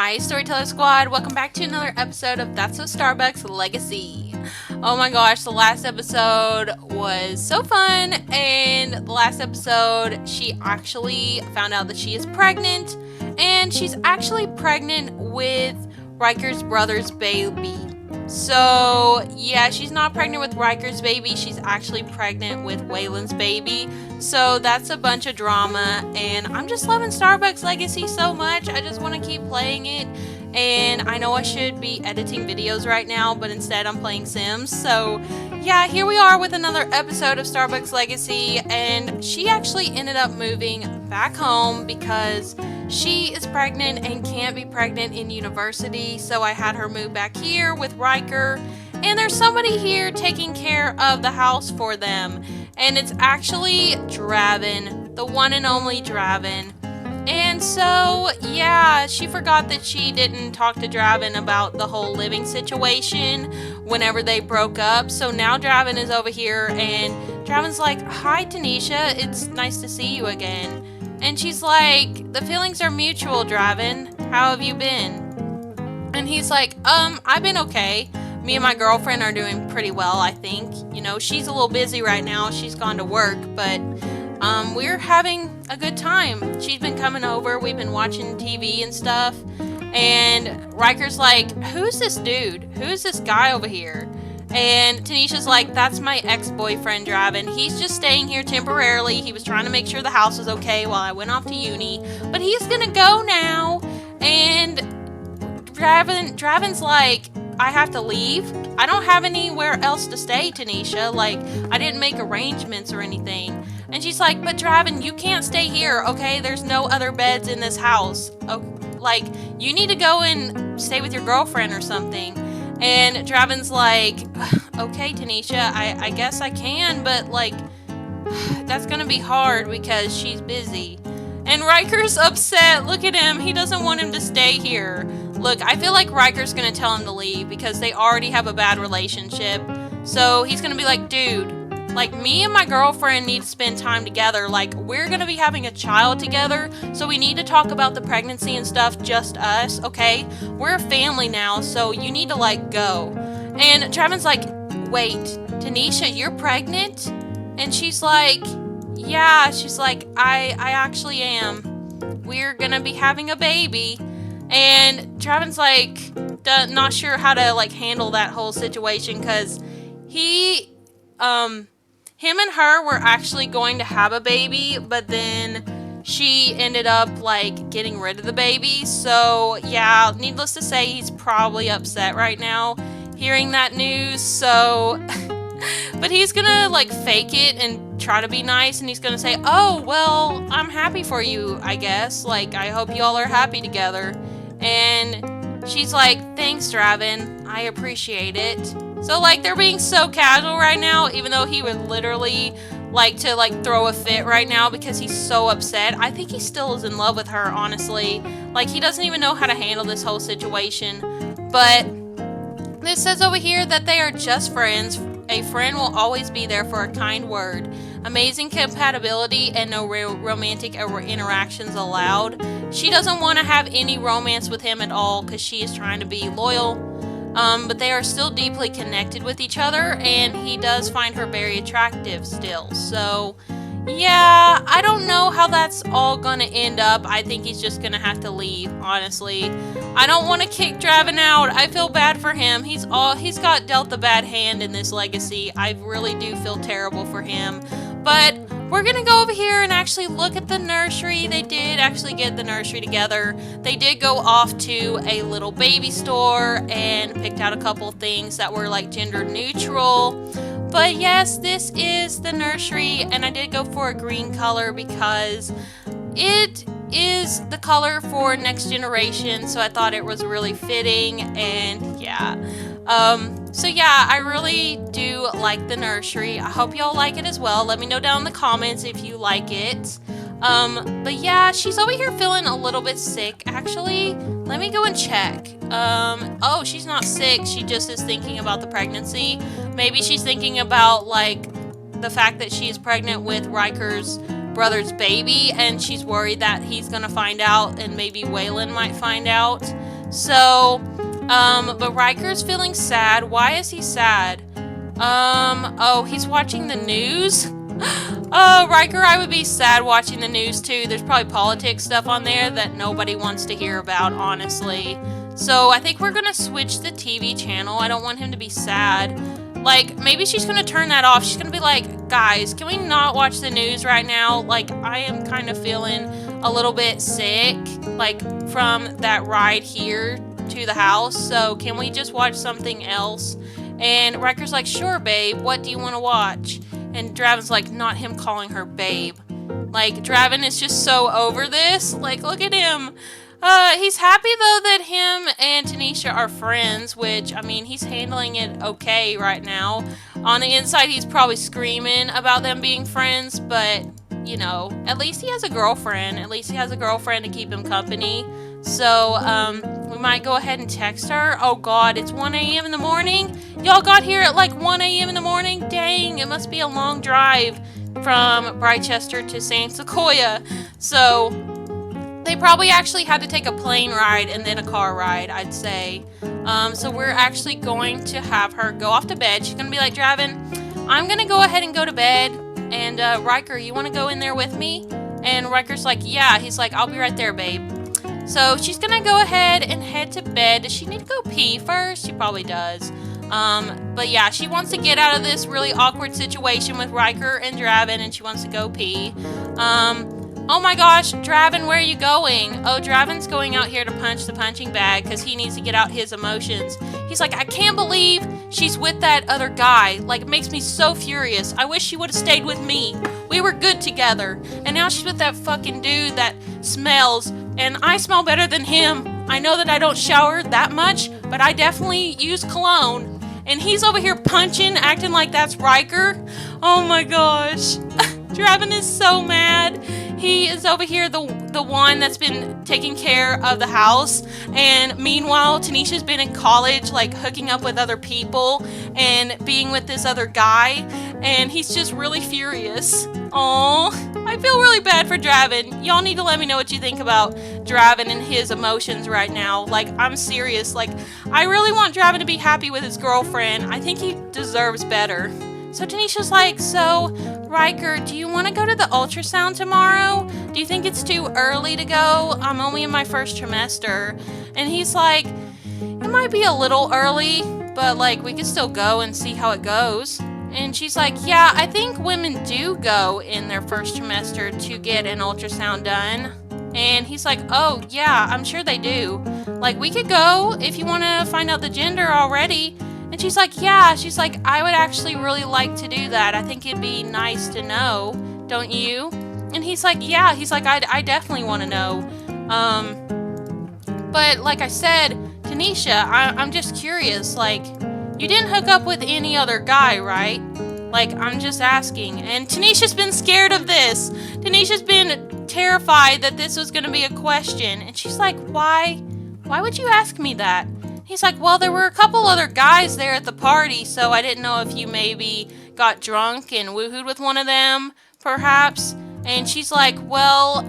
Hi, Storyteller Squad. Welcome back to another episode of That's So Starbucks Legacy. Oh my gosh, the last episode was so fun, and the last episode, she actually found out that she is pregnant, and she's actually pregnant with Ryker's brother's baby. So, yeah, she's not pregnant with Ryker's baby, she's actually pregnant with Waylon's baby. So that's a bunch of drama, and I'm just loving Starbucks Legacy so much. I just want to keep playing it, and I know I should be editing videos right now, but instead I'm playing Sims. So yeah, here we are with another episode of Starbucks Legacy, and she actually ended up moving back home because she is pregnant and can't be pregnant in university, so I had her move back here with Ryker, and there's somebody here taking care of the house for them, and it's actually Draven, the one and only Draven. And so, yeah, she forgot that she didn't talk to Draven about the whole living situation whenever they broke up, so now Draven is over here, and Draven's like, "Hi, Tanisha, it's nice to see you again." And she's like, "The feelings are mutual, Draven. How have you been?" And he's like, I've been okay. Me and my girlfriend are doing pretty well, I think. You know, she's a little busy right now. She's gone to work, but we're having a good time. She's been coming over. We've been watching TV and stuff. And Ryker's like, "Who's this dude? Who's this guy over here?" And Tanisha's like, "That's my ex-boyfriend, Draven. He's just staying here temporarily. He was trying to make sure the house was okay while I went off to uni. But he's gonna go now." And Draven's like, "I have to leave. I don't have anywhere else to stay, Tanisha. Like, I didn't make arrangements or anything." And she's like, "But Draven, you can't stay here, okay? There's no other beds in this house. Oh, like, you need to go and stay with your girlfriend or something." And Draven's like, "Okay, Tanisha, I guess I can, but like, that's gonna be hard because she's busy." And Ryker's upset. Look at him. He doesn't want him to stay here. Look, I feel like Ryker's gonna tell him to leave because they already have a bad relationship. So he's gonna be like, "Dude, like, me and my girlfriend need to spend time together. Like, we're gonna be having a child together, so we need to talk about the pregnancy and stuff, just us, okay? We're a family now, so you need to, like, go." And Draven's like, "Wait, Tanisha, you're pregnant?" And she's like, "Yeah." She's like, I actually am. We're gonna be having a baby." And Draven's like, not sure how to, like, handle that whole situation, because him and her were actually going to have a baby, but then she ended up, like, getting rid of the baby. So, yeah, needless to say, he's probably upset right now hearing that news. So, but he's gonna, like, fake it and try to be nice, and he's gonna say, "Oh, well, I'm happy for you, I guess. Like, I hope you all are happy together." And she's like, "Thanks, Draven. I appreciate it." So, like, they're being so casual right now, even though he would literally like to, like, throw a fit right now because he's so upset. I think he still is in love with her, honestly. Like, he doesn't even know how to handle this whole situation. But this says over here that they are just friends. A friend will always be there for a kind word. Amazing compatibility and no romantic interactions allowed. She doesn't want to have any romance with him at all because she is trying to be loyal. But they are still deeply connected with each other, and he does find her very attractive still. So, yeah, I don't know how that's all gonna end up. I think he's just gonna have to leave, honestly. I don't want to kick Draven out. I feel bad for him. He's got dealt a bad hand in this legacy. I really do feel terrible for him. But we're gonna go over here and actually look at the nursery. They did actually get the nursery together. They did go off to a little baby store and picked out a couple things that were, like, gender neutral. But yes, this is the nursery, and I did go for a green color because it is the color for next generation, so I thought it was really fitting. And yeah, so yeah, I really do like the nursery. I hope y'all like it as well. Let me know down in the comments if you like it. But yeah, she's over here feeling a little bit sick, actually. Let me go and check. Oh, she's not sick. She just is thinking about the pregnancy. Maybe she's thinking about, like, the fact that she's pregnant with Ryker's brother's baby, and she's worried that he's gonna find out, and maybe Waylon might find out. So, but Ryker's feeling sad. Why is he sad? Oh, he's watching the news? Oh, Ryker, I would be sad watching the news too. There's probably politics stuff on there that nobody wants to hear about, honestly. So I think we're gonna switch the TV channel. I don't want him to be sad. Like, maybe she's gonna turn that off. She's gonna be like, guys, can we not watch the news right now? Like, I am kind of feeling a little bit sick, like, from that ride here to the house. So can we just watch something else? And Ryker's like, sure, babe. What do you want to watch? And Draven's like, not him calling her babe. Like, Draven is just so over this. Like, look at him. He's happy, though, that him and Tanisha are friends, which, I mean, he's handling it okay right now. On the inside, he's probably screaming about them being friends, but, you know, at least he has a girlfriend. At least he has a girlfriend to keep him company. So, we might go ahead and text her. Oh, God, it's 1 a.m. in the morning? Y'all got here at, like, 1 a.m. in the morning? Dang, it must be a long drive from Brightchester to St. Sequoia. So, they probably actually had to take a plane ride and then a car ride, I'd say. So we're actually going to have her go off to bed. She's going to be like, Draven, I'm going to go ahead and go to bed. And Ryker, you want to go in there with me? And Ryker's like, yeah. He's like, I'll be right there, babe. So she's going to go ahead and head to bed. Does she need to go pee first? She probably does. But yeah, she wants to get out of this really awkward situation with Ryker and Draven, and she wants to go pee. Oh my gosh, Draven, where are you going? Oh, Draven's going out here to punch the punching bag because he needs to get out his emotions. He's like, I can't believe she's with that other guy. Like, it makes me so furious. I wish she would have stayed with me. We were good together. And now she's with that fucking dude that smells. And I smell better than him. I know that I don't shower that much, but I definitely use cologne. And he's over here punching, acting like that's Ryker. Oh my gosh. Draven is so mad. He is over here the one that's been taking care of the house, and meanwhile Tanisha's been in college, like hooking up with other people and being with this other guy, and he's just really furious. Aww, I feel really bad for Draven. Y'all need to let me know what you think about Draven and his emotions right now. Like, I'm serious. Like, I really want Draven to be happy with his girlfriend. I think he deserves better. So Tanisha's like, so, Ryker, do you want to go to the ultrasound tomorrow? Do you think it's too early to go? I'm only in my first trimester. And he's like, it might be a little early, but, like, we could still go and see how it goes. And she's like, yeah, I think women do go in their first trimester to get an ultrasound done. And he's like, oh, yeah, I'm sure they do. Like, we could go if you want to find out the gender already. And she's like, yeah, she's like, I would actually really like to do that. I think it'd be nice to know, don't you? And he's like, yeah, he's like, I definitely want to know. But like I said, Tanisha, I'm just curious, like, you didn't hook up with any other guy, right? Like, I'm just asking. And Tanisha's been scared of this. Tanisha's been terrified that this was going to be a question. And she's like, why? Why would you ask me that? He's like, well, there were a couple other guys there at the party, so I didn't know if you maybe got drunk and woohooed with one of them, perhaps. And she's like, well,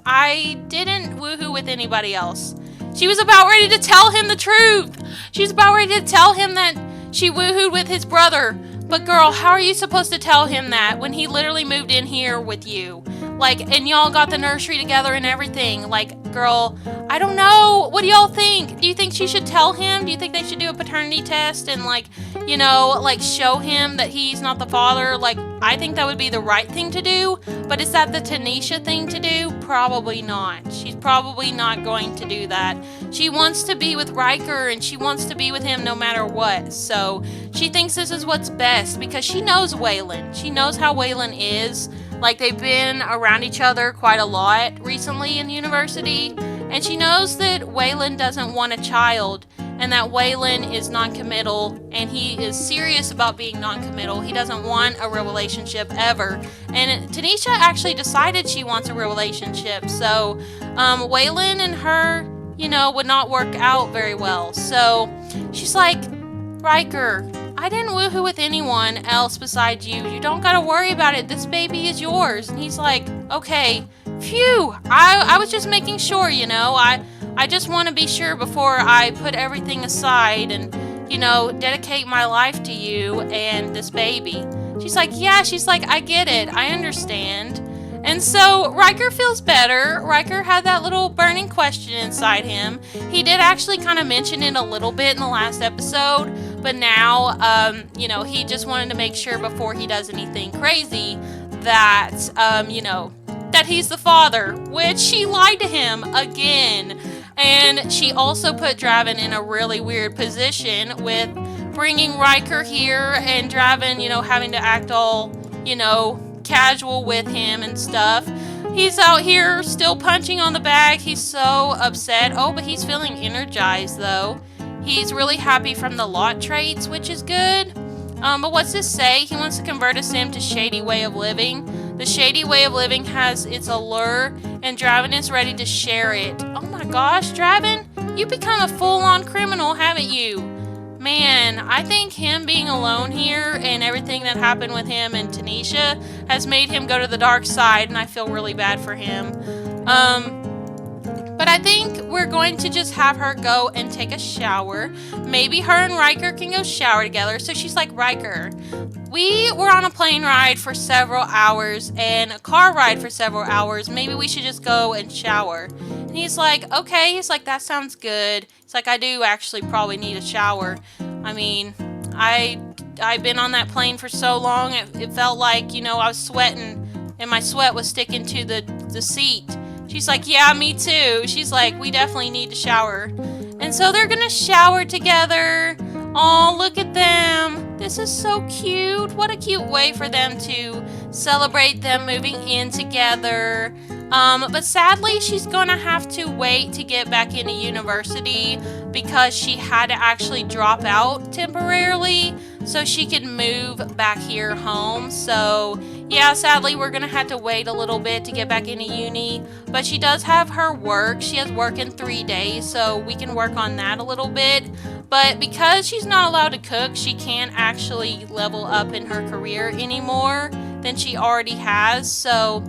I didn't woohoo with anybody else. She was about ready to tell him the truth. She's about ready to tell him that she woohooed with his brother. But girl, how are you supposed to tell him that when he literally moved in here with you? Like, and y'all got the nursery together and everything. Like, girl, I don't know. What do y'all think? Do you think she should tell him? Do you think they should do a paternity test and, like, you know, like, show him that he's not the father? Like, I think that would be the right thing to do. But is that the Tanisha thing to do? Probably not. She's probably not going to do that. She wants to be with Ryker, and she wants to be with him no matter what. So she thinks this is what's best because she knows Waylon. She knows how Waylon is. Like, they've been around each other quite a lot recently in university, and she knows that Waylon doesn't want a child, and that Waylon is non-committal, and he is serious about being non-committal. He doesn't want a real relationship ever. And Tanisha actually decided she wants a real relationship, so Waylon and her, you know, would not work out very well. So she's like, Ryker, I didn't woohoo with anyone else besides you. You don't gotta worry about it. This baby is yours. And he's like, okay, phew. I was just making sure, you know. I I just want to be sure before I put everything aside and, dedicate my life to you and this baby. She's like, yeah, I get it. I understand. And so Ryker feels better. Ryker had that little burning question inside him. He did actually kind of mention it a little bit in the last episode, but now, he just wanted to make sure before he does anything crazy that, that he's the father, which she lied to him again. And she also put Draven in a really weird position with bringing Ryker here and Draven, having to act all, casual with him and stuff. He's out here still punching on the bag. He's so upset. Oh, but he's feeling energized though. He's really happy from the lot traits, which is good. But what's this say? He wants to convert a sim to shady way of living. The shady way of living has its allure, and Draven is ready to share it. Oh my gosh, Draven, you've become a full-on criminal, haven't you? Man, I think him being alone here and everything that happened with him and Tanisha has made him go to the dark side, and I feel really bad for him. But I think we're going to just have her go and take a shower. Maybe her and Ryker can go shower together. So she's like, Ryker, we were on a plane ride for several hours and a car ride for several hours. Maybe we should just go and shower. And he's like, okay. He's like, that sounds good. It's like, I do actually probably need a shower. I mean, I've been on that plane for so long. It felt like, I was sweating and my sweat was sticking to the seat. She's like, yeah, me too. She's like, we definitely need to shower. And so they're gonna shower together. Oh, look at them. This is so cute. What a cute way for them to celebrate them moving in together. But sadly, she's gonna have to wait to get back into university because she had to actually drop out temporarily so she could move back here home. So yeah, sadly, we're gonna have to wait a little bit to get back into uni, but she does have her work. She has work in 3 days, so we can work on that a little bit. But because she's not allowed to cook, she can't actually level up in her career anymore than she already has. So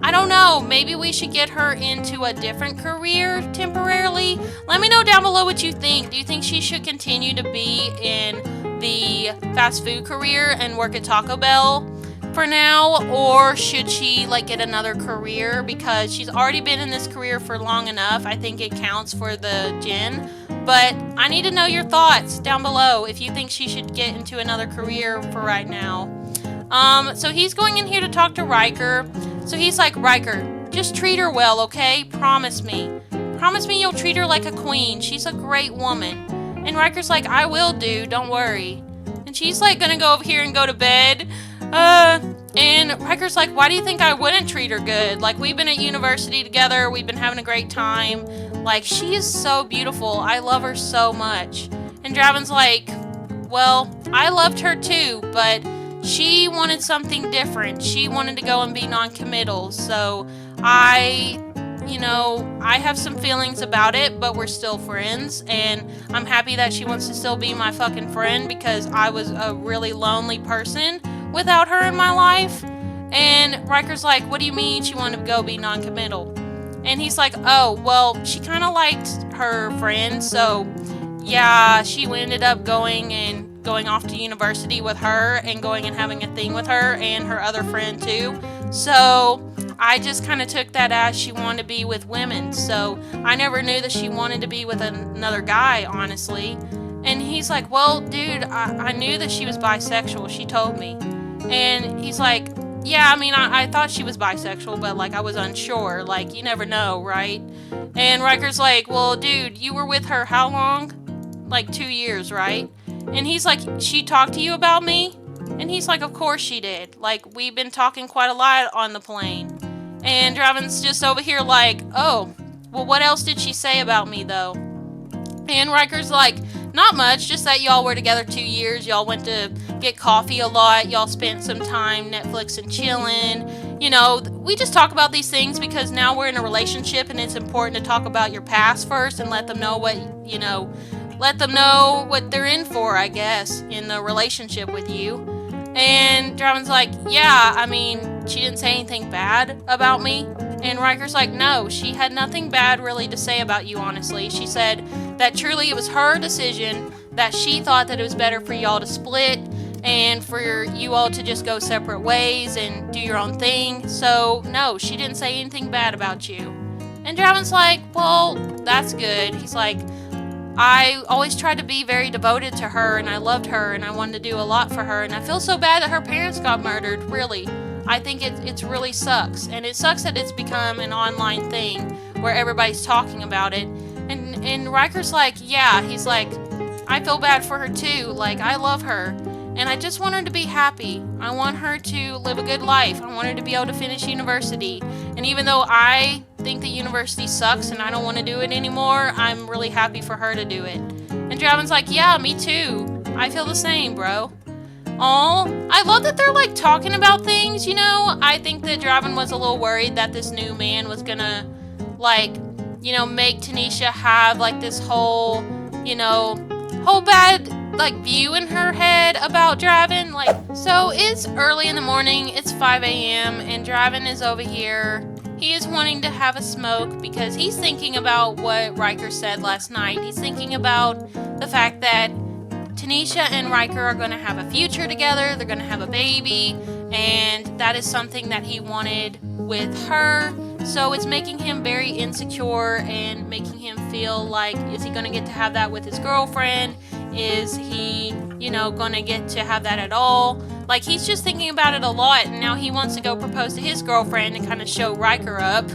I don't know, maybe we should get her into a different career temporarily. Let me know down below what you think. Do you think she should continue to be in the fast food career and work at Taco Bell for now, or should she get another career because she's already been in this career for long enough? I think it counts for the Gen, but I need to know your thoughts down below if you think she should get into another career for right now. So he's going in here to talk to Ryker. So he's like, Ryker, just treat her well, okay? Promise me you'll treat her like a queen. She's a great woman. And Ryker's like, I will, dude, don't worry. And she's gonna go over here and go to bed. And Ryker's like, why do you think I wouldn't treat her good? We've been at university together. We've been having a great time. She is so beautiful. I love her so much. And Draven's like, well, I loved her too, but she wanted something different. She wanted to go and be non-committal. So I have some feelings about it, but we're still friends. And I'm happy that she wants to still be my fucking friend because I was a really lonely person without her in my life. And Ryker's like, what do you mean she wanted to go be non-committal? And he's like, oh, well, she kind of liked her friend, so yeah, she ended up going off to university with her and going and having a thing with her and her other friend too. So I just kind of took that as she wanted to be with women. So I never knew that she wanted to be with another guy, honestly. And he's like, well, dude, I knew that she was bisexual. She told me. And he's like, yeah, I mean, I thought she was bisexual, but I was unsure. You never know, right? And Ryker's like, well, dude, you were with her how long? 2 years, right? And he's like, she talked to you about me? And he's like, of course she did. We've been talking quite a lot on the plane. And Draven's just over here oh, well, what else did she say about me, though? And Ryker's like, not much, just that y'all were together 2 years. Y'all went to get coffee a lot. Y'all spent some time Netflix and chilling. We just talk about these things because now we're in a relationship and it's important to talk about your past first and let them know what they're in for, I guess, in the relationship with you. And Draven's like, yeah, I mean, she didn't say anything bad about me. And Ryker's like, no, she had nothing bad really to say about you, honestly. She said that truly it was her decision, that she thought that it was better for y'all to split and for you all to just go separate ways and do your own thing. So, no, she didn't say anything bad about you. And Draven's like, well, that's good. He's like, I always tried to be very devoted to her, and I loved her, and I wanted to do a lot for her, and I feel so bad that her parents got murdered, really. I think it really sucks, and it sucks that it's become an online thing where everybody's talking about it. And Ryker's like, yeah, he's like, I feel bad for her too, like, I love her, and I just want her to be happy. I want her to live a good life. I want her to be able to finish university, and even though I think the university sucks and I don't want to do it anymore, I'm really happy for her to do it. And Draven's like, yeah, me too. I feel the same, bro. Aw, I love that they're like talking about things, you know? I think that Draven was a little worried that this new man was gonna like, you know, make Tanisha have like this whole, you know, whole bad like view in her head about Draven. Like, so it's early in the morning, it's 5 a.m. and Draven is over here. He is wanting to have a smoke because he's thinking about what Ryker said last night. He's thinking about the fact that Tanisha and Ryker are going to have a future together. They're going to have a baby, and that is something that he wanted with her. So it's making him very insecure and making him feel like, is he going to get to have that with his girlfriend? Is he, you know, going to get to have that at all? Like, he's just thinking about it a lot, and now he wants to go propose to his girlfriend and kind of show Ryker up.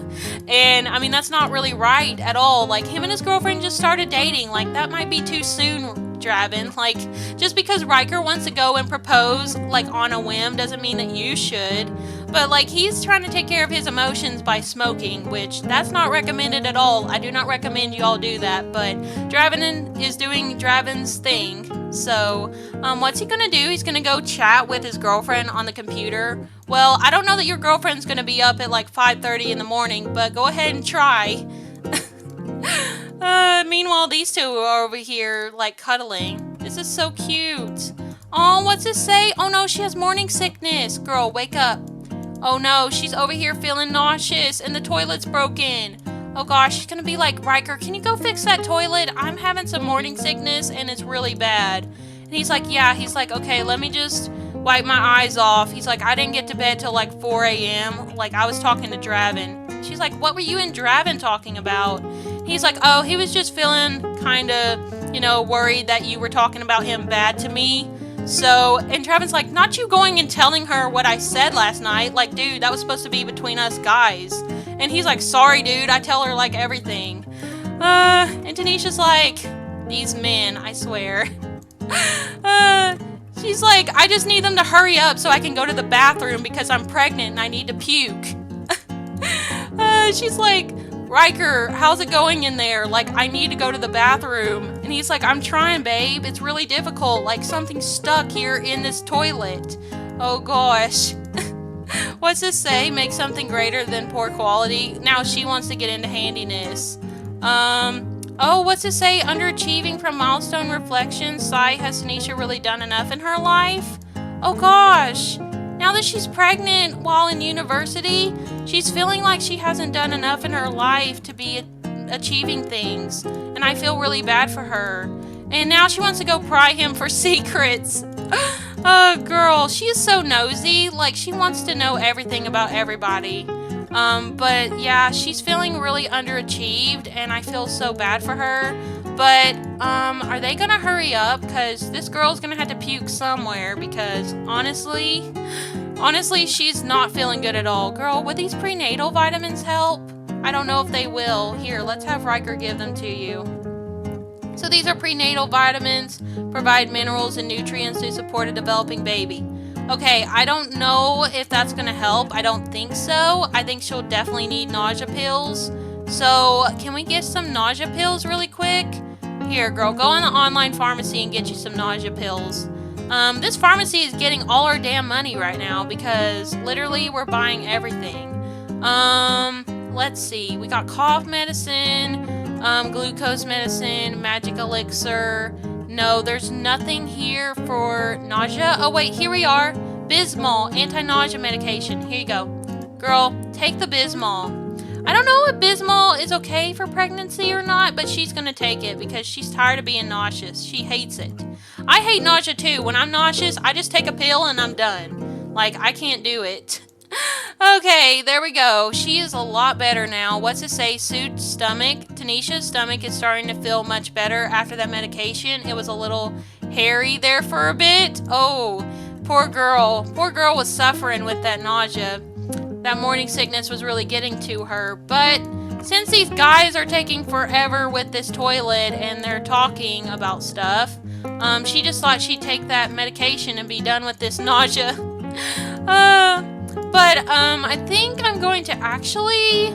And, I mean, that's not really right at all. Like, him and his girlfriend just started dating. Like, that might be too soon, Draven. Like, just because Ryker wants to go and propose, like, on a whim doesn't mean that you should. But, like, he's trying to take care of his emotions by smoking, which that's not recommended at all. I do not recommend you all do that, but Draven is doing Draven's thing. So, what's he gonna do? He's gonna go chat with his girlfriend on the computer. Well, I don't know that your girlfriend's gonna be up at like 5:30 in the morning, but go ahead and try. Meanwhile, these two are over here, like, cuddling. This is so cute. Oh, what's this say? Oh no, she has morning sickness. Girl, wake up. Oh no, she's over here feeling nauseous and the toilet's broken. Oh gosh, she's gonna be like, Ryker, can you go fix that toilet? I'm having some morning sickness and it's really bad. And he's like, yeah, he's like, okay, let me just wipe my eyes off. He's like, I didn't get to bed till like 4 a.m. Like, I was talking to Draven. She's like, what were you and Draven talking about? He's like, oh, he was just feeling kind of, you know, worried that you were talking about him bad to me. So, and Draven's like, not you going and telling her what I said last night. Like, dude, that was supposed to be between us guys. And he's like, sorry, dude, I tell her, like, everything. And Tanisha's like, these men, I swear. She's like, I just need them to hurry up so I can go to the bathroom because I'm pregnant and I need to puke. She's like, Ryker, how's it going in there? Like, I need to go to the bathroom. And he's like, I'm trying, babe. It's really difficult. Like, something's stuck here in this toilet. Oh, gosh. What's this say? Make something greater than poor quality. Now she wants to get into handiness. Oh, what's this say? Underachieving from milestone reflections. Sigh, has Tanisha really done enough in her life? Oh, gosh. Now that she's pregnant while in university, she's feeling like she hasn't done enough in her life to be achieving things. And I feel really bad for her. And now she wants to go pry him for secrets. Oh, girl, she is so nosy. Like, she wants to know everything about everybody. But yeah, she's feeling really underachieved, and I feel so bad for her. But, are they gonna hurry up? Because this girl's gonna have to puke somewhere, because honestly, she's not feeling good at all. Girl, would these prenatal vitamins help? I don't know if they will. Here, let's have Ryker give them to you. So these are prenatal vitamins, provide minerals and nutrients to support a developing baby. Okay, I don't know if that's going to help. I don't think so. I think she'll definitely need nausea pills. So, can we get some nausea pills really quick? Here, girl, go in the online pharmacy and get you some nausea pills. This pharmacy is getting all our damn money right now because literally we're buying everything. Let's see. We got cough medicine, glucose medicine, magic elixir. No, there's nothing here for nausea. Oh, wait, here we are. Bismol, anti-nausea medication. Here you go. Girl, take the Bismol. I don't know if Bismol is okay for pregnancy or not, but she's gonna take it because she's tired of being nauseous. She hates it. I hate nausea too. When I'm nauseous, I just take a pill and I'm done. Like, I can't do it. Okay, there we go. She is a lot better now. What's it say? Sue's stomach. Tanisha's stomach is starting to feel much better after that medication. It was a little hairy there for a bit. Oh, poor girl. Poor girl was suffering with that nausea. That morning sickness was really getting to her. But since these guys are taking forever with this toilet and they're talking about stuff, she just thought she'd take that medication and be done with this nausea. But I think I'm going to actually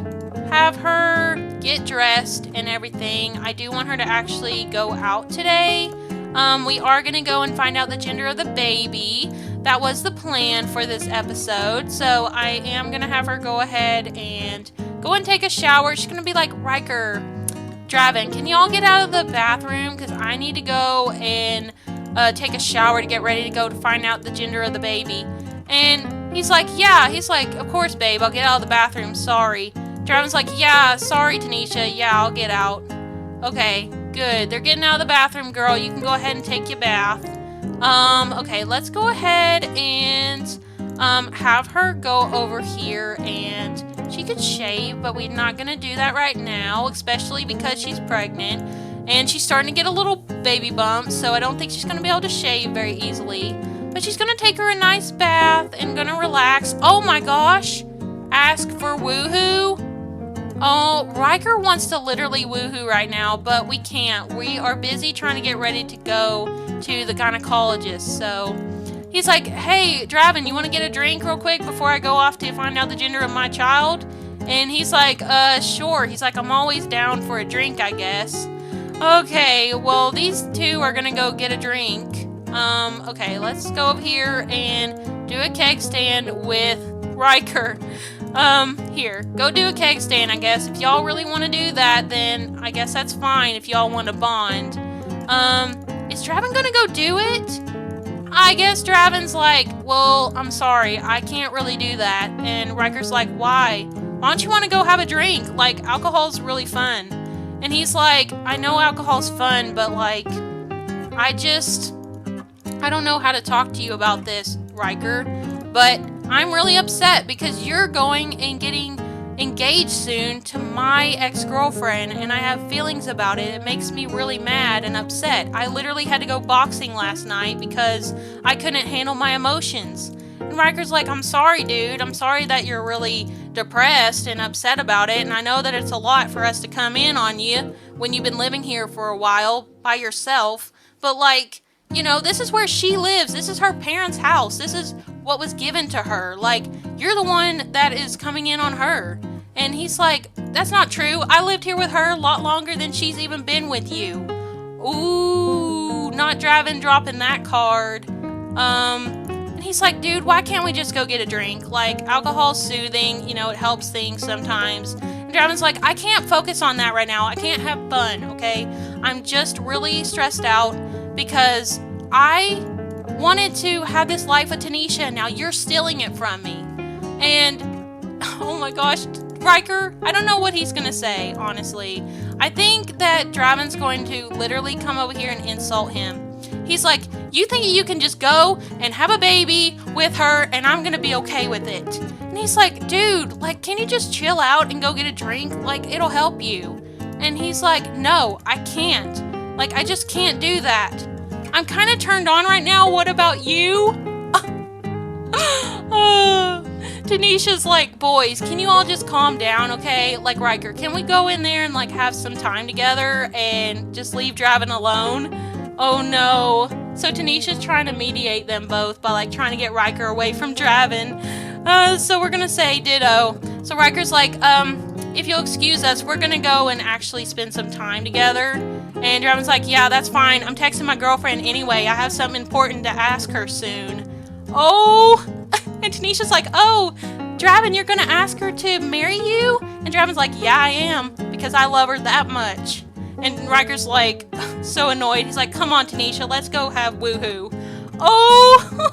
have her get dressed and everything. I do want her to actually go out today. We are going to go and find out the gender of the baby. That was the plan for this episode. So I am going to have her go ahead and go and take a shower. She's going to be like, Ryker, Draven, can y'all get out of the bathroom? Because I need to go and take a shower to get ready to go to find out the gender of the baby. And he's like, yeah. He's like, of course, babe, I'll get out of the bathroom. Sorry. Draven's like, yeah, sorry, Tanisha. Yeah, I'll get out. Okay, good. They're getting out of the bathroom, girl. You can go ahead and take your bath. Okay, let's go ahead and have her go over here, and she could shave, but we're not gonna do that right now, especially because she's pregnant and she's starting to get a little baby bump, so I don't think she's gonna be able to shave very easily. But she's gonna take her a nice bath and gonna relax. Oh my gosh! Ask for woohoo. Oh, Ryker wants to literally woohoo right now, but we can't. We are busy trying to get ready to go to the gynecologist. So he's like, hey, Draven, you want to get a drink real quick before I go off to find out the gender of my child? And he's like, sure. He's like, I'm always down for a drink, I guess. Okay, well, these two are gonna go get a drink. Okay, let's go over here and do a keg stand with Ryker. Here, go do a keg stand, I guess. If y'all really want to do that, then I guess that's fine if y'all want to bond. Is Draven gonna go do it? I guess Draven's like, well, I'm sorry, I can't really do that. And Ryker's like, why? Why don't you want to go have a drink? Like, alcohol's really fun. And he's like, I know alcohol's fun, but like, I don't know how to talk to you about this, Ryker, but I'm really upset because you're going and getting engaged soon to my ex-girlfriend, and I have feelings about it. It makes me really mad and upset. I literally had to go boxing last night because I couldn't handle my emotions. And Ryker's like, I'm sorry, dude. I'm sorry that you're really depressed and upset about it, and I know that it's a lot for us to come in on you when you've been living here for a while by yourself, but like, you know, this is where she lives. This is her parents' house. This is what was given to her. Like, you're the one that is coming in on her. And he's like, that's not true. I lived here with her a lot longer than she's even been with you. Ooh, not Draven dropping that card. And he's like, dude, why can't we just go get a drink? Like, alcohol's soothing, you know, it helps things sometimes. And Draven's like, I can't focus on that right now. I can't have fun, okay? I'm just really stressed out because I wanted to have this life with Tanisha, and now you're stealing it from me. And, oh my gosh, Ryker, I don't know what he's going to say, honestly. I think that Draven's going to literally come over here and insult him. He's like, you think you can just go and have a baby with her, and I'm going to be okay with it. And he's like, dude, like, can you just chill out and go get a drink? Like, it'll help you. And he's like, no, I can't. Like, I just can't do that. I'm kind of turned on right now. What about you? Tanisha's like, boys, can you all just calm down, okay? Like, Ryker, can we go in there and, like, have some time together and just leave Draven alone? Oh, no. So Tanisha's trying to mediate them both by, like, trying to get Ryker away from Draven. So we're gonna say ditto. So Ryker's like, if you'll excuse us, we're gonna go and actually spend some time together. And Draven's like, yeah, that's fine. I'm texting my girlfriend anyway. I have something important to ask her soon. Oh, and Tanisha's like, oh, Draven, you're gonna ask her to marry you? And Draven's like, yeah, I am, because I love her that much. And Ryker's like, so annoyed. He's like, come on, Tanisha, let's go have woohoo. Oh,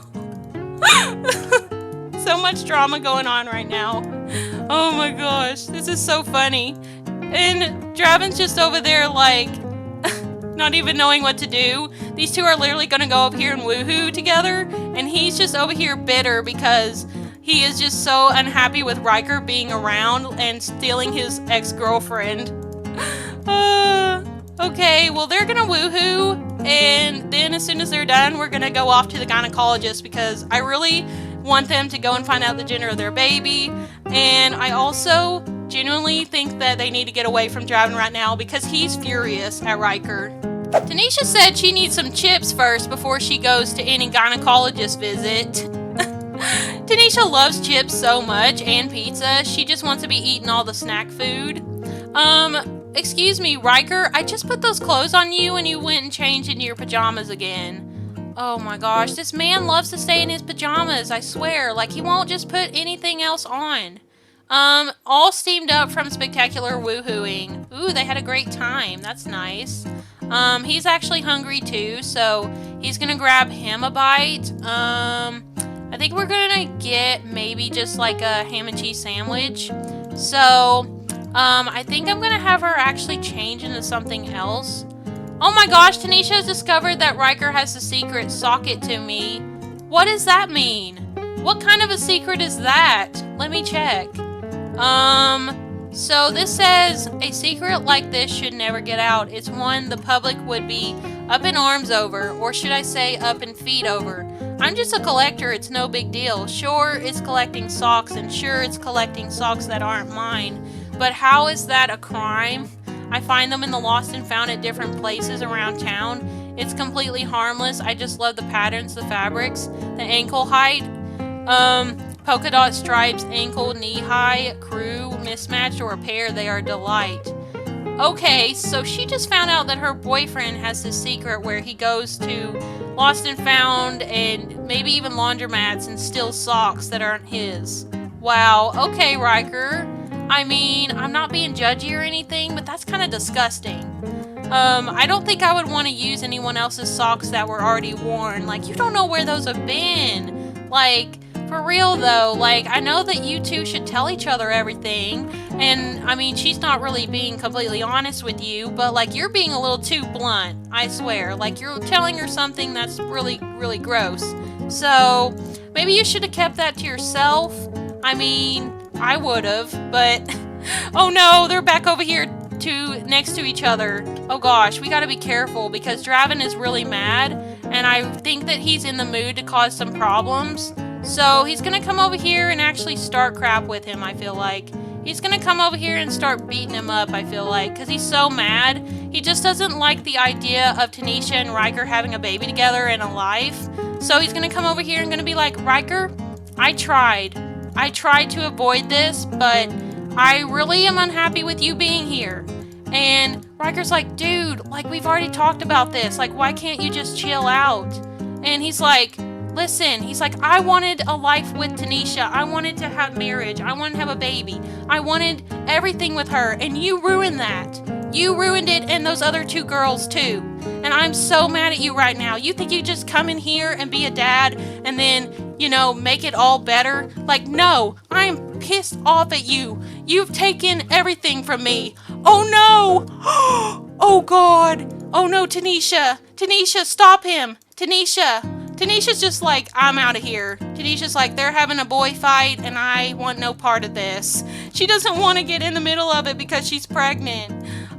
So much drama going on right now. Oh my gosh, this is so funny. And Draven's just over there like, not even knowing what to do. These two are literally gonna go up here and woohoo together, and he's just over here bitter because he is just so unhappy with Ryker being around and stealing his ex-girlfriend. Okay, well they're gonna woohoo, and then as soon as they're done, we're gonna go off to the gynecologist because I really want them to go and find out the gender of their baby, and I also genuinely think that they need to get away from Draven right now because he's furious at Ryker. Tanisha said she needs some chips first before she goes to any gynecologist visit. Tanisha loves chips so much and pizza. She just wants to be eating all the snack food. Excuse me, Ryker, I just put those clothes on you and you went and changed into your pajamas again. Oh my gosh, this man loves to stay in his pajamas, I swear. Like, he won't just put anything else on. All steamed up from spectacular woohooing. Ooh, they had a great time. That's nice. He's actually hungry too, so he's gonna grab him a bite. I think we're gonna get maybe just like a ham and cheese sandwich. So, I think I'm gonna have her actually change into something else. Oh my gosh, Tanisha has discovered that Ryker has the secret socket to me. What does that mean? What kind of a secret is that? Let me check. So this says, a secret like this should never get out. It's one the public would be up in arms over, or should I say up in feet over. I'm just a collector, it's no big deal. Sure, it's collecting socks, and sure, it's collecting socks that aren't mine. But how is that a crime? I find them in the lost and found at different places around town. It's completely harmless. I just love the patterns, the fabrics, the ankle height, polka dot stripes, ankle, knee-high, crew, mismatched, or a pair. They are a delight. Okay, so she just found out that her boyfriend has this secret where he goes to lost and found and maybe even laundromats and steals socks that aren't his. Wow, okay, Ryker. I mean, I'm not being judgy or anything, but that's kind of disgusting. I don't think I would want to use anyone else's socks that were already worn. Like, you don't know where those have been. Like, for real though, like, I know that you two should tell each other everything. And, I mean, she's not really being completely honest with you, but, like, you're being a little too blunt, I swear. Like, you're telling her something that's really, really gross. So, maybe you should have kept that to yourself. I mean, I would have, but oh no, they're back over here next to each other. Oh gosh, we gotta be careful because Draven is really mad, and I think that he's in the mood to cause some problems. So he's gonna come over here and actually start crap with him, I feel like. He's gonna come over here and start beating him up, I feel like, because he's so mad. He just doesn't like the idea of Tanisha and Ryker having a baby together and a life. So he's gonna come over here and gonna be like, Ryker, I tried to avoid this, but I really am unhappy with you being here. And Ryker's like, dude, like, we've already talked about this. Like, why can't you just chill out? And he's like, listen, he's like, I wanted a life with Tanisha. I wanted to have marriage. I wanted to have a baby. I wanted everything with her, and you ruined that. You ruined it, and those other two girls too. And I'm so mad at you right now. You think you just come in here and be a dad and then, you know, make it all better? Like, no, I'm pissed off at you. You've taken everything from me. Oh no! Oh God! Oh no, Tanisha! Tanisha, stop him! Tanisha's just like, I'm out of here. Tanisha's like, they're having a boy fight and I want no part of this. She doesn't want to get in the middle of it because she's pregnant.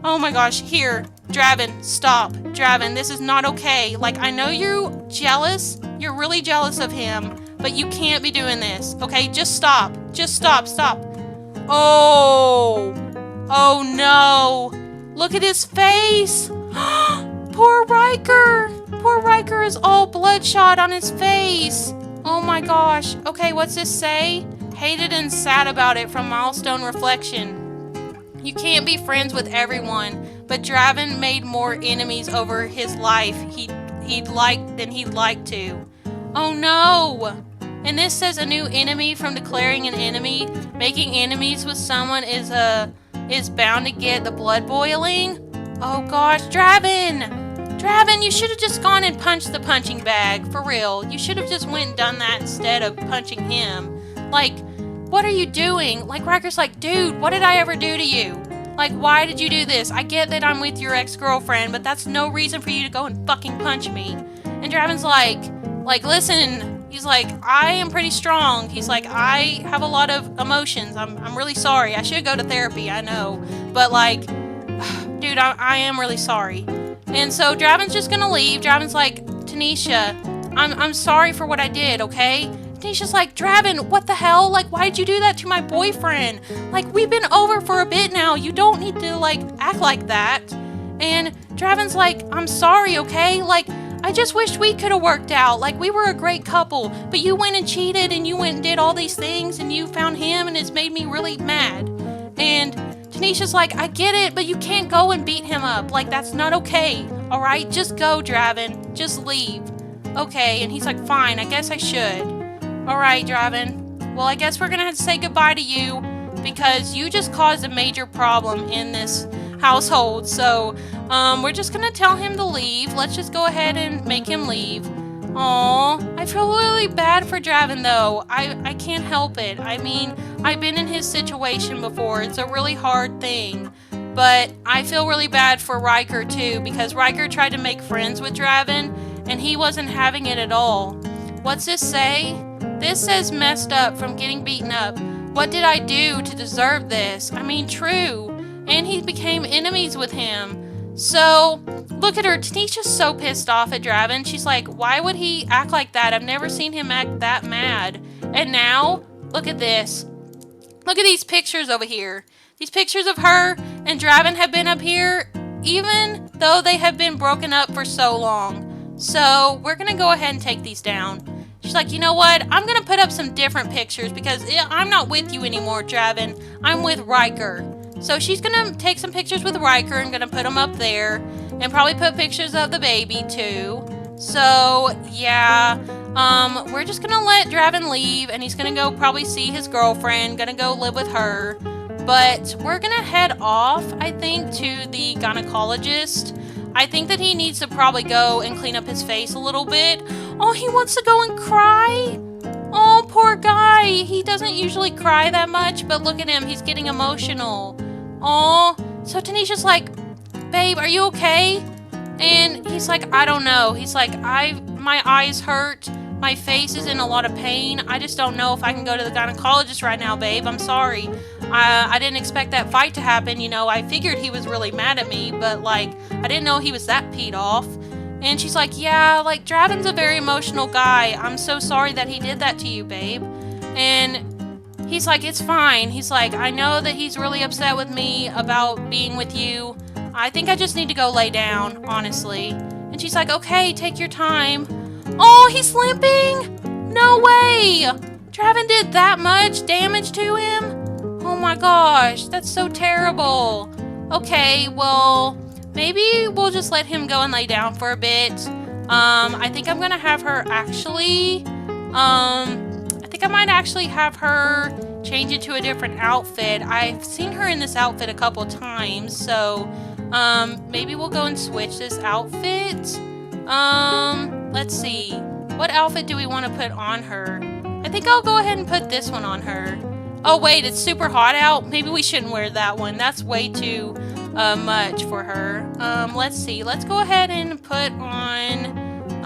Oh my gosh, here, Draven, stop. Draven, this is not okay. Like, I know you're jealous. You're really jealous of him, but you can't be doing this, okay? Just stop. Just stop. Oh no. Look at his face. Poor Ryker. Poor Ryker is all bloodshot on his face. Oh my gosh. Okay, what's this say? Hated and sad about it from Milestone Reflection. You can't be friends with everyone, but Draven made more enemies over his life he'd like to. Oh no! And this says a new enemy from declaring an enemy. Making enemies with someone is bound to get the blood boiling. Oh gosh, Draven! Draven, you should have just gone and punched the punching bag, for real. You should have just went and done that instead of punching him. Like, what are you doing? Like, Ryker's like, dude, what did I ever do to you? Like, why did you do this? I get that I'm with your ex-girlfriend, but that's no reason for you to go and fucking punch me. And Draven's like, listen, he's like, I am pretty strong. He's like, I have a lot of emotions. I'm really sorry. I should go to therapy, I know. But like, dude, I am really sorry. And so Draven's just gonna leave. Draven's like, Tanisha, I'm sorry for what I did, okay? Tanisha's like, Draven, what the hell? Like, why did you do that to my boyfriend? Like, we've been over for a bit now. You don't need to, like, act like that. And Draven's like, I'm sorry, okay? Like, I just wished we could have worked out. Like, we were a great couple, but you went and cheated and you went and did all these things and you found him and it's made me really mad. And Tanisha's like, I get it, but you can't go and beat him up. Like, that's not okay, all right? Just go, Draven. Just leave. Okay, and he's like, fine, I guess I should. All right, Draven. Well, I guess we're going to have to say goodbye to you because you just caused a major problem in this household. So, we're just going to tell him to leave. Let's just go ahead and make him leave. Aww, I feel really bad for Draven though. I can't help it. I mean, I've been in his situation before. It's a really hard thing. But I feel really bad for Ryker too because Ryker tried to make friends with Draven and he wasn't having it at all. What's this say? This says messed up from getting beaten up. What did I do to deserve this? I mean, true. And he became enemies with him. So, look at her. Tanisha's so pissed off at Draven. She's like, why would he act like that? I've never seen him act that mad. And now, look at this. Look at these pictures over here. These pictures of her and Draven have been up here, even though they have been broken up for so long. So, we're going to go ahead and take these down. She's like, you know what? I'm going to put up some different pictures because I'm not with you anymore, Draven. I'm with Ryker. So she's going to take some pictures with Ryker and going to put them up there. And probably put pictures of the baby, too. So, yeah. We're just going to let Draven leave. And he's going to go probably see his girlfriend. Going to go live with her. But we're going to head off, I think, to the gynecologist. I think that he needs to probably go and clean up his face a little bit. Oh, he wants to go and cry? Oh, poor guy. He doesn't usually cry that much, but look at him. He's getting emotional. Oh, so Tanisha's like, babe, are you okay? And he's like, I don't know. He's like, my eyes hurt. My face is in a lot of pain. I just don't know if I can go to the gynecologist right now, babe. I'm sorry. I didn't expect that fight to happen. You know, I figured he was really mad at me, but like, I didn't know he was that peed off. And she's like, yeah, like, Draven's a very emotional guy. I'm so sorry that he did that to you, babe. And he's like, it's fine. He's like, I know that he's really upset with me about being with you. I think I just need to go lay down, honestly. And she's like, okay, take your time. Oh, he's limping? No way! Draven did that much damage to him? Oh my gosh, that's so terrible. Okay, well, maybe we'll just let him go and lay down for a bit. I think I'm gonna have her actually, I think I might actually have her change it to a different outfit. I've seen her in this outfit a couple times, so maybe we'll go and switch this outfit. Let's see. What outfit do we want to put on her? I think I'll go ahead and put this one on her. Oh wait, it's super hot out. Maybe we shouldn't wear that one. That's way too much for her. Let's see. Let's go ahead and put on,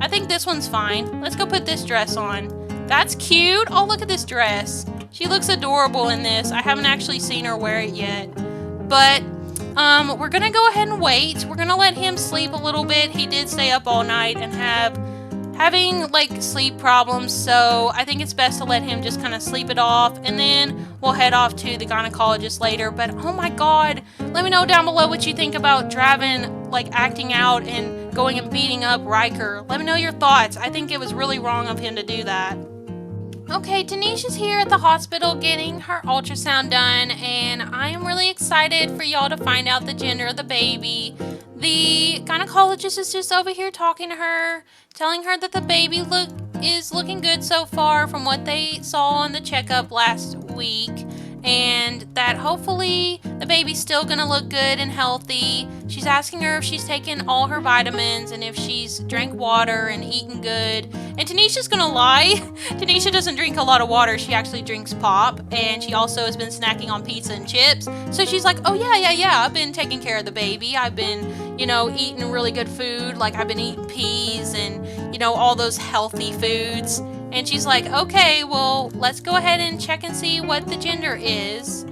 I think this one's fine. Let's go put this dress on. That's cute. Oh, look at this dress. She looks adorable in this. I haven't actually seen her wear it yet. But, we're gonna go ahead and wait. We're gonna let him sleep a little bit. He did stay up all night and having like sleep problems, so I think it's best to let him just kind of sleep it off, and then we'll head off to the gynecologist later. But oh my god, let me know down below what you think about Draven like acting out and going and beating up Ryker. Let me know your thoughts. I think it was really wrong of him to do that. Okay, Tanisha's here at the hospital getting her ultrasound done, and I am really excited for y'all to find out the gender of the baby. The gynecologist is just over here talking to her, telling her that the baby is looking good so far from what they saw on the checkup last week. and that hopefully the baby's still gonna look good and healthy. She's asking her if she's taken all her vitamins and if she's drank water and eaten good. And Tanisha's gonna lie. Tanisha doesn't drink a lot of water. She actually drinks pop, and she also has been snacking on pizza and chips. So she's like, oh yeah, I've been taking care of the baby. I've been, eating really good food. Like I've been eating peas and, all those healthy foods. And she's like, okay, well, let's go ahead and check and see what the gender is.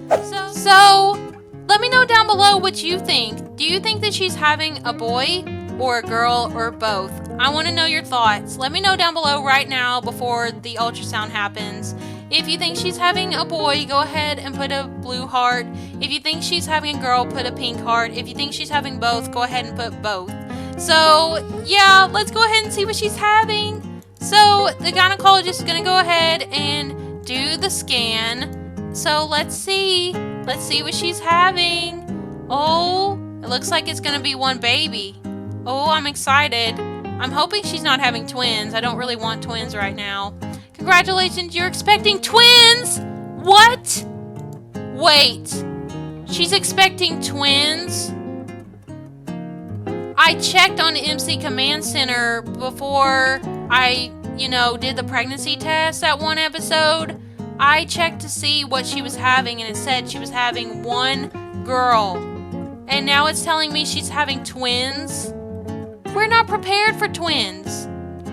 So let me know down below what you think. Do you think that she's having a boy or a girl or both? I want to know your thoughts. Let me know down below right now before the ultrasound happens. If you think she's having a boy, go ahead and put a blue heart. If you think she's having a girl, put a pink heart. If you think she's having both, go ahead and put both. So, yeah, let's go ahead and see what she's having. So, the gynecologist is going to go ahead and do the scan. So, let's see. Let's see what she's having. Oh, it looks like it's going to be one baby. Oh, I'm excited. I'm hoping she's not having twins. I don't really want twins right now. Congratulations, you're expecting twins? What? Wait. She's expecting twins? I checked on MC Command Center before I, did the pregnancy test that one episode. I checked to see what she was having, and it said she was having one girl. And now it's telling me she's having twins. We're not prepared for twins.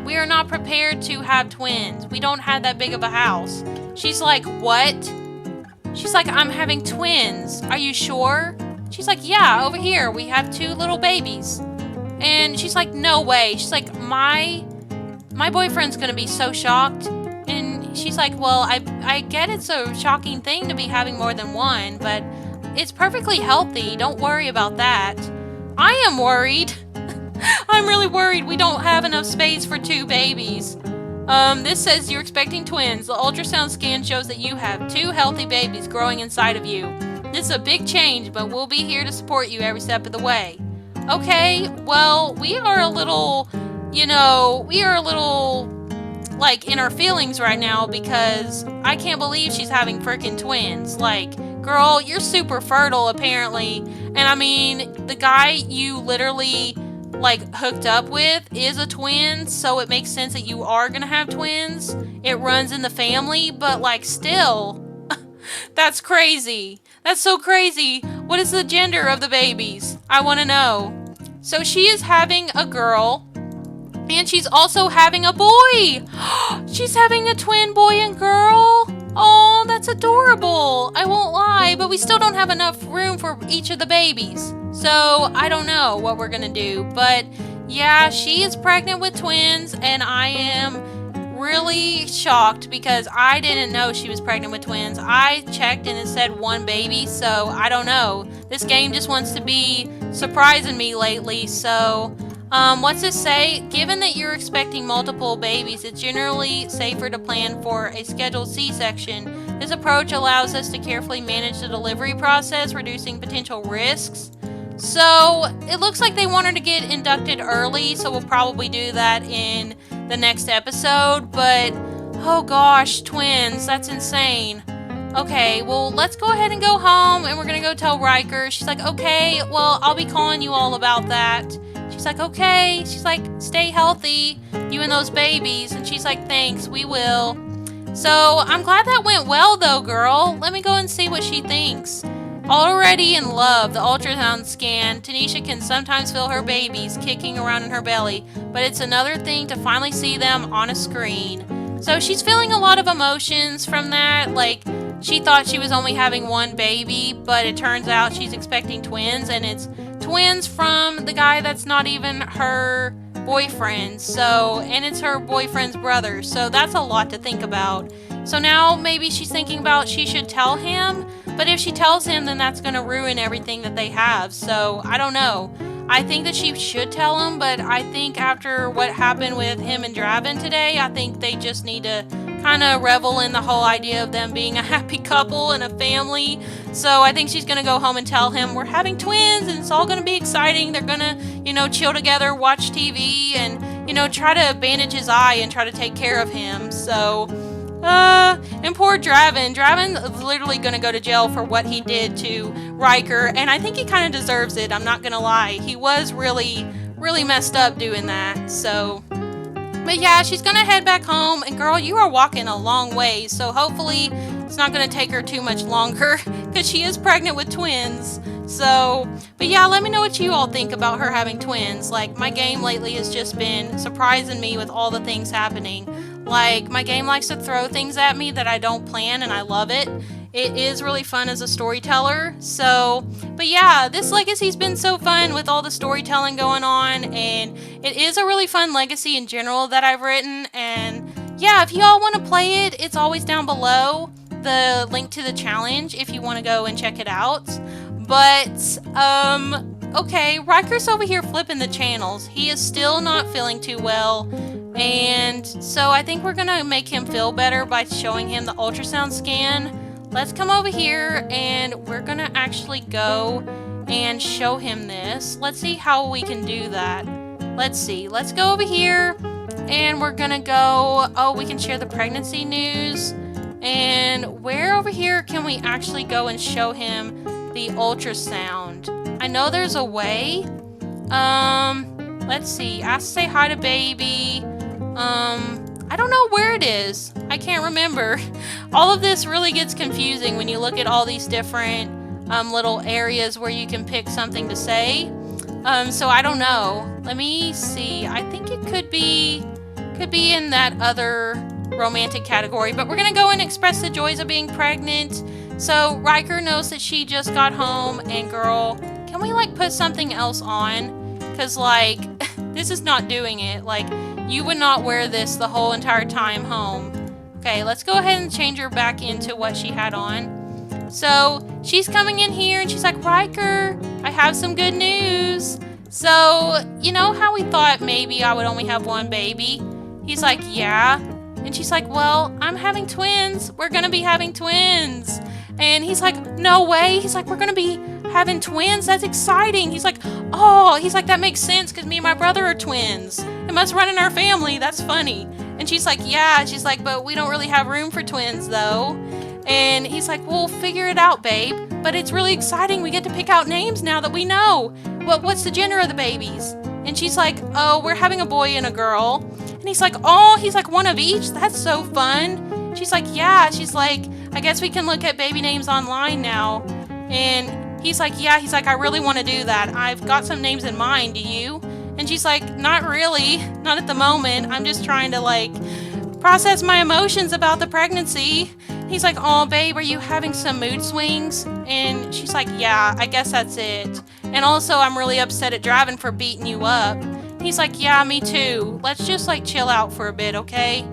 We are not prepared to have twins. We don't have that big of a house. She's like, what? She's like, I'm having twins. Are you sure? She's like, yeah, over here. We have 2 little babies. And she's like, no way. She's like, my boyfriend's gonna be so shocked. And she's like, well, I get it's a shocking thing to be having more than one, but it's perfectly healthy. Don't worry about that. I am worried. I'm really worried we don't have enough space for 2 babies. This says you're expecting twins. The ultrasound scan shows that you have 2 healthy babies growing inside of you. This is a big change, but we'll be here to support you every step of the way. Okay, well, we are a little, like, in our feelings right now because I can't believe she's having freaking twins. Like, girl, you're super fertile, apparently. And I mean, the guy you literally, hooked up with is a twin, so it makes sense that you are gonna have twins. It runs in the family, but, still. That's crazy. That's so crazy. What is the gender of the babies? I want to know. So she is having a girl, and she's also having a boy. She's having a twin boy and girl. Oh, that's adorable. I won't lie, but we still don't have enough room for each of the babies. So I don't know what we're going to do. But yeah, she is pregnant with twins, and I am really shocked because I didn't know she was pregnant with twins. I checked and it said 1 baby, so I don't know. This game just wants to be surprising me lately. So what's this say? Given that you're expecting multiple babies, it's generally safer to plan for a scheduled C-section. This approach allows us to carefully manage the delivery process, reducing potential risks. So it looks like they want her to get inducted early, so we'll probably do that in the next episode. But oh gosh, twins, that's insane. Okay, well, let's go ahead and go home, and we're gonna go tell Ryker. She's like, okay, well, I'll be calling you all about that. She's like, okay. She's like, stay healthy, you and those babies. And she's like, thanks, we will. So I'm glad that went well though, girl. Let me go and see what she thinks. Already in love, the ultrasound scan, Tanisha can sometimes feel her babies kicking around in her belly, but it's another thing to finally see them on a screen. So she's feeling a lot of emotions from that. Like, she thought she was only having 1 baby, but it turns out she's expecting twins, and it's twins from the guy that's not even her boyfriend. So, and it's her boyfriend's brother. So that's a lot to think about. So now maybe she's thinking about she should tell him, but if she tells him, then that's going to ruin everything that they have. So I don't know. I think that she should tell him, but I think after what happened with him and Draven today, I think they just need to kind of revel in the whole idea of them being a happy couple and a family. So I think she's going to go home and tell him we're having twins and it's all going to be exciting. They're going to, chill together, watch TV, and, try to bandage his eye and try to take care of him. So And poor Draven. Draven is literally gonna go to jail for what he did to Ryker, and I think he kind of deserves it, I'm not gonna lie. He was really messed up doing that, so... But yeah, she's gonna head back home, and girl, you are walking a long way, so hopefully it's not gonna take her too much longer, because she is pregnant with twins. So, but yeah, let me know what you all think about her having twins. Like, my game lately has just been surprising me with all the things happening. Like, my game likes to throw things at me that I don't plan, and I love it. It is really fun as a storyteller. So, but yeah, this legacy's been so fun with all the storytelling going on, and it is a really fun legacy in general that I've written. And yeah, if y'all want to play it, it's always down below, the link to the challenge, if you want to go and check it out. But, okay, Ryker's over here flipping the channels. He is still not feeling too well, and so I think we're gonna make him feel better by showing him the ultrasound scan. Let's come over here, and we're gonna actually go and show him this. Let's see how we can do that. Let's see. Let's go over here, and we're gonna go... Oh, we can share the pregnancy news. And where over here can we actually go and show him the ultrasound? I know there's a way. Let's see. Ask to say hi to baby. I don't know where it is. I can't remember. All of this really gets confusing when you look at all these different little areas where you can pick something to say. So I don't know. Let me see. I think it could be in that other romantic category, but we're gonna go and express the joys of being pregnant. So Ryker knows that she just got home, and girl, can we like put something else on? Cause like, this is not doing it. Like, you would not wear this the whole entire time home. Okay, let's go ahead and change her back into what she had on. So she's coming in here and she's like, Ryker, I have some good news. So, you know how we thought maybe I would only have one baby? He's like, yeah. And she's like, well, I'm having twins. We're gonna be having twins. And he's like, no way. He's like, we're gonna be having twins? That's exciting. He's like, oh, he's like, that makes sense because me and my brother are twins. It must run in our family. That's funny. And she's like, yeah. She's like, but we don't really have room for twins though. And he's like, we'll figure it out, babe. But it's really exciting. We get to pick out names now that we know. What's the gender of the babies? And she's like, oh, we're having a boy and a girl. And he's like, oh, he's like, one of each? That's so fun. She's like, yeah. She's like, I guess we can look at baby names online now. And he's like, yeah. He's like, I really want to do that. I've got some names in mind. Do you? And she's like, not really. Not at the moment. I'm just trying to like process my emotions about the pregnancy. He's like, oh, babe, are you having some mood swings? And she's like, yeah, I guess that's it. And also, I'm really upset at Draven for beating you up. He's like, yeah, me too. Let's just like chill out for a bit, okay?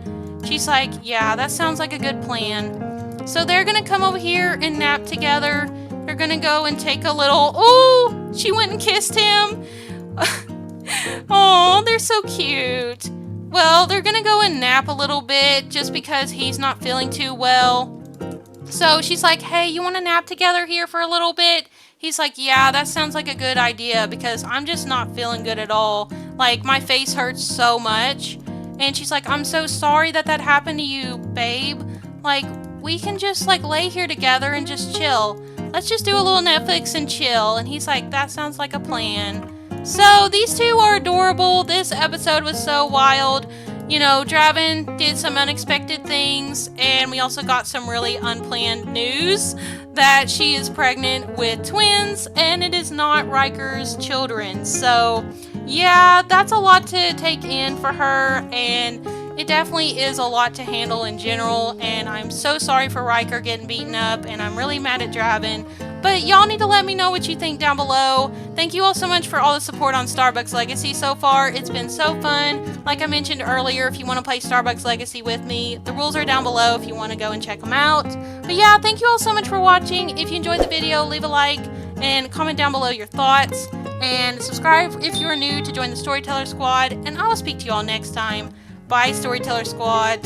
She's like, yeah, that sounds like a good plan. So they're gonna come over here and nap together. They're gonna go and take a little, oh, she went and kissed him. Oh, they're so cute. Well, they're gonna go and nap a little bit just because he's not feeling too well. So she's like, hey, you wanna nap together here for a little bit? He's like, yeah, that sounds like a good idea because I'm just not feeling good at all. Like, my face hurts so much. And she's like, I'm so sorry that that happened to you, babe. Like, we can just, like, lay here together and just chill. Let's just do a little Netflix and chill. And he's like, that sounds like a plan. So, these two are adorable. This episode was so wild. You know, Draven did some unexpected things, and we also got some really unplanned news that she is pregnant with twins, and it is not Ryker's children. So, yeah, that's a lot to take in for her, and it definitely is a lot to handle in general, and I'm so sorry for Ryker getting beaten up, and I'm really mad at Draven. But y'all need to let me know what you think down below. Thank you all so much for all the support on Starbucks Legacy so far. It's been so fun. Like I mentioned earlier, if you want to play Starbucks Legacy with me, the rules are down below if you want to go and check them out. But yeah, thank you all so much for watching. If you enjoyed the video, leave a like and comment down below your thoughts. And subscribe if you are new to join the Storyteller Squad. And I will speak to you all next time. Bye, Storyteller Squad.